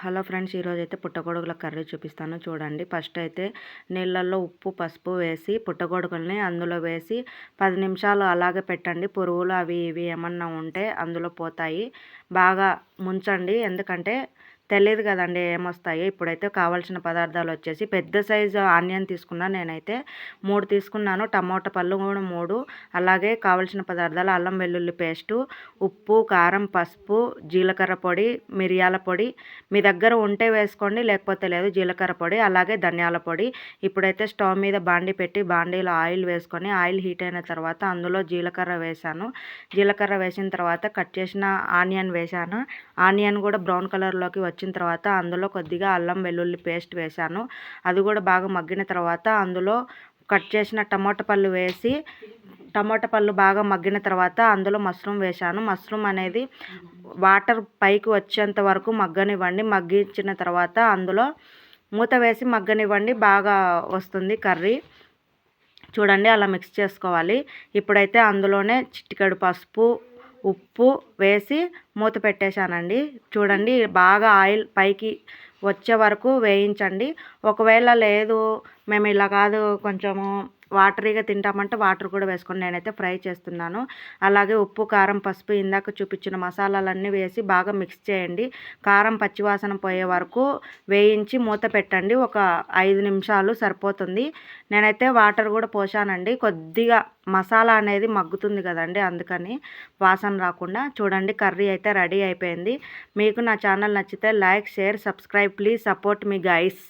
Hello friends, ఈరోజైతే పుట్టగొడుగుల curry చూపిస్తాను చూడండి. ఫస్ట్ అయితే నీళ్ళల్లో ఉప్పు పసుపు వేసి పుట్టగొడుగుల్ని అందులో వేసి 10 నిమిషాలు అలాగే పెట్టండి. పురుగులు అవి ఇవి ఏమన్నా ఉంటే అందులో పోతాయి. బాగా ముంచండి, ఎందుకంటే తెలియదు కదండి ఏమొస్తాయి. ఇప్పుడైతే కావాల్సిన పదార్థాలు వచ్చేసి పెద్ద సైజు ఆనియన్ తీసుకున్నాను నేనైతే 3 తీసుకున్నాను. టమోటా పళ్ళు కూడా 3. అలాగే కావాల్సిన పదార్థాలు అల్లం వెల్లుల్లి పేస్టు, ఉప్పు కారం పసుపు జీలకర్ర పొడి మిరియాల పొడి మీ దగ్గర ఉంటే వేసుకోండి, లేకపోతే లేదు. జీలకర్ర పొడి అలాగే ధనియాల పొడి. ఇప్పుడైతే స్టవ్ మీద బాండి పెట్టి బాండీలో ఆయిల్ వేసుకొని ఆయిల్ హీట్ అయిన తర్వాత అందులో జీలకర్ర వేసాను. జీలకర్ర వేసిన తర్వాత కట్ చేసిన ఆనియన్ వేసాను. ఆనియన్ కూడా బ్రౌన్ కలర్లోకి వచ్చిన తర్వాత అందులో కొద్దిగా అల్లం వెల్లుల్లి పేస్ట్ వేసాను. అది కూడా బాగా మగ్గిన తర్వాత అందులో కట్ చేసిన టమోటా పళ్ళు వేసి టమోటా పళ్ళు బాగా మగ్గిన తర్వాత అందులో మష్రూమ్ వేసాను. మష్రూమ్ అనేది వాటర్ పైకి వచ్చేంత వరకు మగ్గనివ్వండి. మగ్గించిన తర్వాత అందులో మూత వేసి మగ్గనివ్వండి, బాగా వస్తుంది కర్రీ. చూడండి, అలా మిక్స్ చేసుకోవాలి. ఇప్పుడైతే అందులోనే చిటికెడు పసుపు ఉప్పు వేసి మూత పెట్టేశానండి. చూడండి, బాగా ఆయిల్ పైకి వచ్చే వరకు వేయించండి. ఒకవేళ లేదు మేము ఇలా కాదు కొంచెము వాటరీగా తింటామంటే వాటర్ కూడా వేసుకొని నేనైతే ఫ్రై చేస్తున్నాను. అలాగే ఉప్పు కారం పసుపు ఇందాక చూపించిన మసాలాలన్నీ వేసి బాగా మిక్స్ చేయండి. కారం పచ్చివాసన పోయే వరకు వేయించి మూత పెట్టండి. ఒక 5 నిమిషాలు సరిపోతుంది. నేనైతే వాటర్ కూడా పోసానండి. కొద్దిగా మసాలా అనేది మగ్గుతుంది కదండి, అందుకని వాసన రాకుండా. చూడండి, కర్రీ అయితే రెడీ అయిపోయింది. మీకు నా ఛానల్ నచ్చితే like share subscribe please support me guys.